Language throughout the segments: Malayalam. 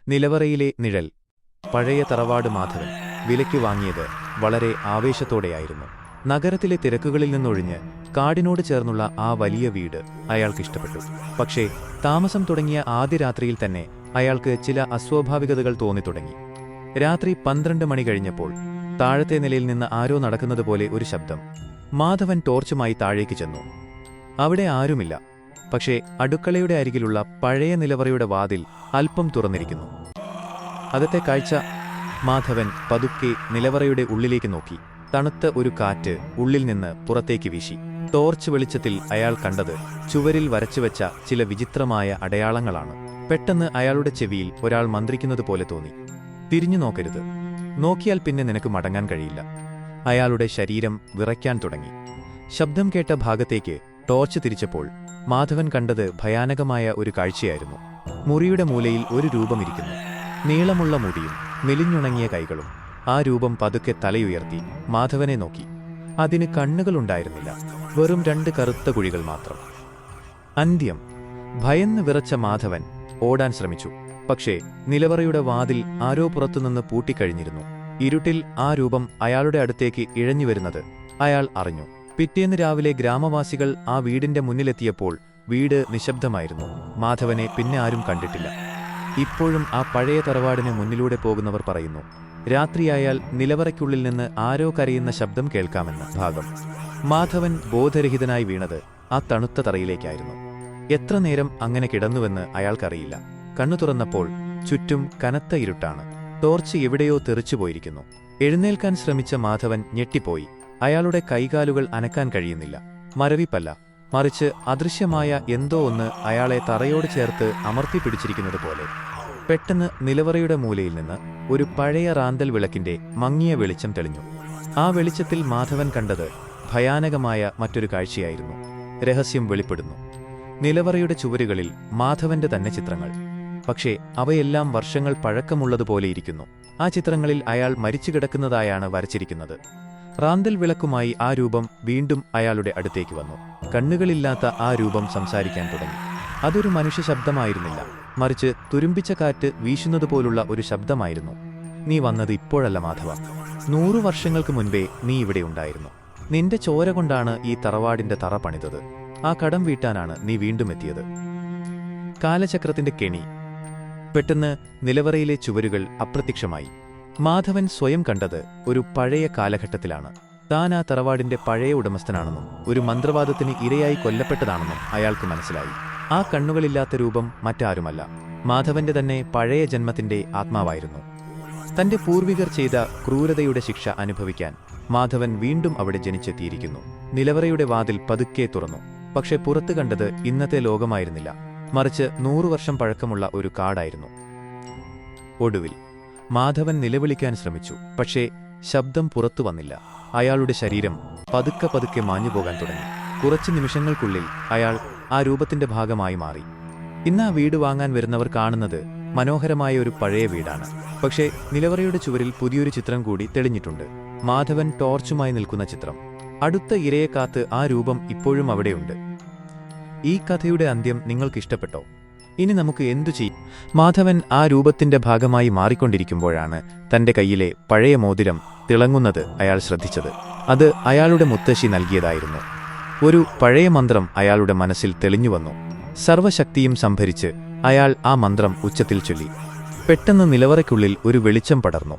നിലവറയിലെ നിഴൽ. പഴയ തറവാട് മാധവൻ വിലയ്ക്ക് വാങ്ങിയത് വളരെ ആവേശത്തോടെയായിരുന്നു. നഗരത്തിലെ തിരക്കുകളിൽ നിന്നൊഴിഞ്ഞ് കാടിനോട് ചേർന്നുള്ള ആ വലിയ വീട് അയാൾക്കിഷ്ടപ്പെട്ടു. പക്ഷേ താമസം തുടങ്ങിയ ആദ്യ രാത്രിയിൽ തന്നെ അയാൾക്ക് ചില അസ്വാഭാവികതകൾ തോന്നിത്തുടങ്ങി. രാത്രി 12 മണി കഴിഞ്ഞപ്പോൾ താഴത്തെ നിലയിൽ നിന്ന് ആരോ നടക്കുന്നതുപോലെ ഒരു ശബ്ദം. മാധവൻ ടോർച്ചുമായി താഴേക്ക് ചെന്നു. അവിടെ ആരുമില്ല. പക്ഷേ അടുക്കളയുടെ അരികിലുള്ള പഴയ നിലവറയുടെ വാതിൽ അല്പം തുറന്നിരിക്കുന്നു. അകത്തെ കാഴ്ച. മാധവൻ പതുക്കെ നിലവറയുടെ ഉള്ളിലേക്ക് നോക്കി. തണുത്ത ഒരു കാറ്റ് ഉള്ളിൽ നിന്ന് പുറത്തേക്ക് വീശി. ടോർച്ച് വെളിച്ചത്തിൽ അയാൾ കണ്ടത് ചുവരിൽ വരച്ചുവെച്ച ചില വിചിത്രമായ അടയാളങ്ങളാണ്. പെട്ടെന്ന് അയാളുടെ ചെവിയിൽ ഒരാൾ മന്ത്രിക്കുന്നത് പോലെ തോന്നി. തിരിഞ്ഞു നോക്കരുത്, നോക്കിയാൽ പിന്നെ നിനക്ക് മടങ്ങാൻ കഴിയില്ല. അയാളുടെ ശരീരം വിറയ്ക്കാൻ തുടങ്ങി. ശബ്ദം കേട്ട ഭാഗത്തേക്ക് ടോർച്ച് തിരിച്ചപ്പോൾ മാധവൻ കണ്ടത് ഭയാനകമായ ഒരു കാഴ്ചയായിരുന്നു. മുറിയുടെ മൂലയിൽ ഒരു രൂപം ഇരിക്കുന്നു. നീളമുള്ള മുടിയും മെലിഞ്ഞുണങ്ങിയ കൈകളും. ആ രൂപം പതുക്കെ തലയുയർത്തി മാധവനെ നോക്കി. അതിന് കണ്ണുകളുണ്ടായിരുന്നില്ല, വെറും 2 കറുത്ത കുഴികൾ മാത്രം. അന്ത്യം. ഭയന്ന് വിറച്ച മാധവൻ ഓടാൻ ശ്രമിച്ചു. പക്ഷേ നിലവറയുടെ വാതിൽ ആരോ പുറത്തുനിന്ന് പൂട്ടിക്കഴിഞ്ഞിരുന്നു. ഇരുട്ടിൽ ആ രൂപം അയാളുടെ അടുത്തേക്ക് ഇഴഞ്ഞുവരുന്നത് അയാൾ അറിഞ്ഞു. പിറ്റേന്ന് രാവിലെ ഗ്രാമവാസികൾ ആ വീടിന്റെ മുന്നിലെത്തിയപ്പോൾ വീട് നിശബ്ദമായിരുന്നു. മാധവനെ പിന്നെ ആരും കണ്ടിട്ടില്ല. ഇപ്പോഴും ആ പഴയ തറവാടിന് മുന്നിലൂടെ പോകുന്നവർ പറയുന്നു, രാത്രിയായാൽ നിലവറയ്ക്കുള്ളിൽ നിന്ന് ആരോ കരയുന്ന ശബ്ദം കേൾക്കാമെന്ന്. ഭാഗം. മാധവൻ ബോധരഹിതനായി വീണത് ആ തണുത്ത തറയിലേക്കായിരുന്നു. എത്ര നേരം അങ്ങനെ കിടന്നുവെന്ന് അയാൾക്കറിയില്ല. കണ്ണു തുറന്നപ്പോൾ ചുറ്റും കനത്ത ഇരുട്ടാണ്. ടോർച്ച് എവിടെയോ തെറിച്ചുപോയിരിക്കുന്നു. എഴുന്നേൽക്കാൻ ശ്രമിച്ച മാധവൻ ഞെട്ടിപ്പോയി. അയാളുടെ കൈകാലുകൾ അനക്കാൻ കഴിയുന്നില്ല. മരവിപ്പല്ല, മറിച്ച് അദൃശ്യമായ എന്തോ ഒന്ന് അയാളെ തറയോട് ചേർത്ത് അമർത്തിപ്പിടിച്ചിരിക്കുന്നത് പോലെ. പെട്ടെന്ന് നിലവറയുടെ മൂലയിൽ നിന്ന് ഒരു പഴയ റാന്തൽ വിളക്കിന്റെ മങ്ങിയ വെളിച്ചം തെളിഞ്ഞു. ആ വെളിച്ചത്തിൽ മാധവൻ കണ്ടത് ഭയാനകമായ മറ്റൊരു കാഴ്ചയായിരുന്നു. രഹസ്യം വെളിപ്പെടുന്നു. നിലവറയുടെ ചുവരുകളിൽ മാധവന്റെ തന്നെ ചിത്രങ്ങൾ. പക്ഷേ അവയെല്ലാം വർഷങ്ങൾ പഴക്കമുള്ളതുപോലെയിരിക്കുന്നു. ആ ചിത്രങ്ങളിൽ അയാൾ മരിച്ചു കിടക്കുന്നതായാണ് വരച്ചിരിക്കുന്നത്. റാന്തൽ വിളക്കുമായി ആ രൂപം വീണ്ടും അയാളുടെ അടുത്തേക്ക് വന്നു. കണ്ണുകളില്ലാത്ത ആ രൂപം സംസാരിക്കാൻ തുടങ്ങി. അതൊരു മനുഷ്യ ശബ്ദമായിരുന്നില്ല, മറിച്ച് തുരുമ്പിച്ച കാറ്റ് വീശുന്നതുപോലുള്ള ഒരു ശബ്ദമായിരുന്നു. നീ വന്നത് ഇപ്പോഴല്ല മാധവ. 100 വർഷങ്ങൾക്ക് മുൻപേ നീ ഇവിടെ ഉണ്ടായിരുന്നു. നിന്റെ ചോര കൊണ്ടാണ് ഈ തറവാടിന്റെ തറ പണിതത്. ആ കടം വീട്ടാനാണ് നീ വീണ്ടും എത്തിയത്. കാലചക്രത്തിന്റെ കെണി. പെട്ടെന്ന് നിലവറയിലെ ചുവരുകൾ അപ്രത്യക്ഷമായി. മാധവൻ സ്വയം കണ്ടത് ഒരു പഴയ കാലഘട്ടത്തിലാണ്. താൻ ആ തറവാടിന്റെ പഴയ ഉടമസ്ഥനാണെന്നും ഒരു മന്ത്രവാദത്തിന് ഇരയായി കൊല്ലപ്പെട്ടതാണെന്നും അയാൾക്ക് മനസ്സിലായി. ആ കണ്ണുകളില്ലാത്ത രൂപം മറ്റാരുമല്ല, മാധവന്റെ തന്നെ പഴയ ജന്മത്തിന്റെ ആത്മാവായിരുന്നു. തന്റെ പൂർവികർ ചെയ്ത ക്രൂരതയുടെ ശിക്ഷ അനുഭവിക്കാൻ മാധവൻ വീണ്ടും അവിടെ ജനിച്ചെത്തിയിരിക്കുന്നു. നിലവറയുടെ വാതിൽ പതുക്കെ തുറന്നു. പക്ഷെ പുറത്തു കണ്ടത് ഇന്നത്തെ ലോകമായിരുന്നില്ല, മറിച്ച് 100 വർഷം പഴക്കമുള്ള ഒരു കാടായിരുന്നു. ഒടുവിൽ മാധവൻ നിലവിളിക്കാൻ ശ്രമിച്ചു. പക്ഷേ ശബ്ദം പുറത്തു വന്നില്ല. അയാളുടെ ശരീരം പതുക്കെ പതുക്കെ മാഞ്ഞുപോകാൻ തുടങ്ങി. കുറച്ച് നിമിഷങ്ങൾക്കുള്ളിൽ അയാൾ ആ രൂപത്തിന്റെ ഭാഗമായി മാറി. ഇന്ന് ആ വീട് വാങ്ങാൻ വരുന്നവർ കാണുന്നത് മനോഹരമായ ഒരു പഴയ വീടാണ്. പക്ഷേ നിലവറയുടെ ചുവരിൽ പുതിയൊരു ചിത്രം കൂടി തെളിഞ്ഞിട്ടുണ്ട്. മാധവൻ ടോർച്ചുമായി നിൽക്കുന്ന ചിത്രം. അടുത്ത ഇരയെ കാത്ത് ആ രൂപം ഇപ്പോഴും അവിടെയുണ്ട്. ഈ കഥയുടെ അന്ത്യം നിങ്ങൾക്കിഷ്ടപ്പെട്ടോ? ഇനി നമുക്ക് എന്തു ചെയ്യും? മാധവൻ ആ രൂപത്തിന്റെ ഭാഗമായി മാറിക്കൊണ്ടിരിക്കുമ്പോഴാണ് തന്റെ കയ്യിലെ പഴയ മോതിരം തിളങ്ങുന്നത് അയാൾ ശ്രദ്ധിച്ചത്. അത് അയാളുടെ മുത്തശ്ശി നൽകിയതായിരുന്നു. ഒരു പഴയ മന്ത്രം അയാളുടെ മനസ്സിൽ തെളിഞ്ഞുവന്നു. സർവശക്തിയും സംഭരിച്ച് അയാൾ ആ മന്ത്രം ഉച്ചത്തിൽ ചൊല്ലി. പെട്ടെന്ന് നിലവറയ്ക്കുള്ളിൽ ഒരു വെളിച്ചം പടർന്നു.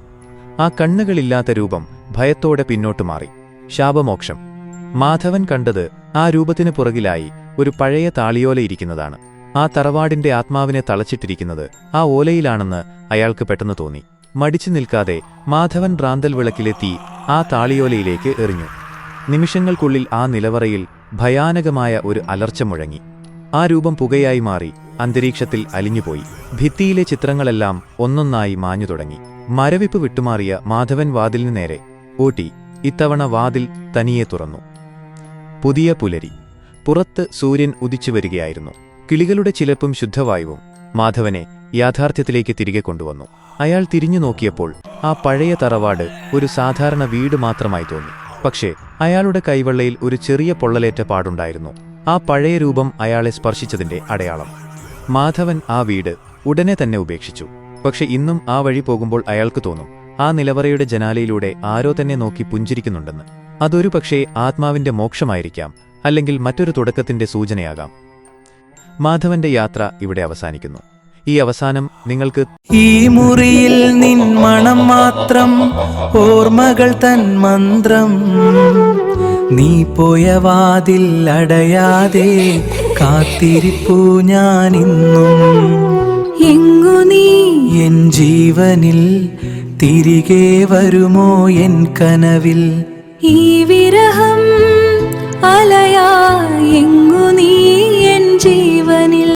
ആ കണ്ണുകളില്ലാത്ത രൂപം ഭയത്തോടെ പിന്നോട്ടു മാറി. ശാപമോക്ഷം. മാധവൻ കണ്ടത് ആ രൂപത്തിനു പുറകിലായി ഒരു പഴയ താളിയോല ഇരിക്കുന്നതാണ്. ആ തറവാടിന്റെ ആത്മാവിനെ തളച്ചിട്ടിരിക്കുന്നത് ആ ഓലയിലാണെന്ന് അയാൾക്ക് പെട്ടെന്ന് തോന്നി. മടിച്ചു നിൽക്കാതെ മാധവൻ റാന്തൽ വിളക്കിലെ തീ ആ താളിയോലയിലേക്ക് എറിഞ്ഞു. നിമിഷങ്ങൾക്കുള്ളിൽ ആ നിലവറയിൽ ഭയാനകമായ ഒരു അലർച്ച മുഴങ്ങി. ആ രൂപം പുകയായി മാറി അന്തരീക്ഷത്തിൽ അലിഞ്ഞുപോയി. ഭിത്തിയിലെ ചിത്രങ്ങളെല്ലാം ഒന്നൊന്നായി മാഞ്ഞു തുടങ്ങി. മരവിപ്പ് വിട്ടുമാറിയ മാധവൻ വാതിലിനു നേരെ ഓട്ടി. ഇത്തവണ വാതിൽ തനിയെ തുറന്നു. പുതിയ പുലരി. പുറത്ത് സൂര്യൻ ഉദിച്ചു വരികയായിരുന്നു. കിളികളുടെ ചിലപ്പും ശുദ്ധവായുവും മാധവനെ യാഥാർത്ഥ്യത്തിലേക്ക് തിരികെ കൊണ്ടുവന്നു. അയാൾ തിരിഞ്ഞു നോക്കിയപ്പോൾ ആ പഴയ തറവാട് ഒരു സാധാരണ വീട് മാത്രമായി തോന്നി. പക്ഷേ അയാളുടെ കൈവെള്ളയിൽ ഒരു ചെറിയ പൊള്ളലേറ്റ പാടുണ്ടായിരുന്നു. ആ പഴയ രൂപം അയാളെ സ്പർശിച്ചതിന്റെ അടയാളം. മാധവൻ ആ വീട് ഉടനെ തന്നെ ഉപേക്ഷിച്ചു. പക്ഷെ ഇന്നും ആ വഴി പോകുമ്പോൾ അയാൾക്ക് തോന്നും ആ നിലവറയുടെ ജനാലയിലൂടെ ആരോ തന്നെ നോക്കി പുഞ്ചിരിക്കുന്നുണ്ടെന്ന്. അതൊരു പക്ഷേ ആത്മാവിന്റെ മോക്ഷമായിരിക്കാം, അല്ലെങ്കിൽ മറ്റൊരു തുടക്കത്തിന്റെ സൂചനയാകാം. മാധവന്റെ യാത്ര ഇവിടെ അവസാനിക്കുന്നു. ഈ അവസാനം നിങ്ങൾക്ക് ഈ മുറിയിൽ നിൻ മണം മാത്രം, ഓർമ്മകൾ തൻ മന്ത്രം, നീ പോയ വാതിൽ അടയാതെ കാത്തിരിപ്പു ഞാനിന്നും. എങ്ങു നീ എൻ ജീവനിൽ തിരികെ വരുമോ എൻ കനവിൽ? ഈ വിരഹം അലയാ എങ്ങു നീ എൻ ജീവനിൽ.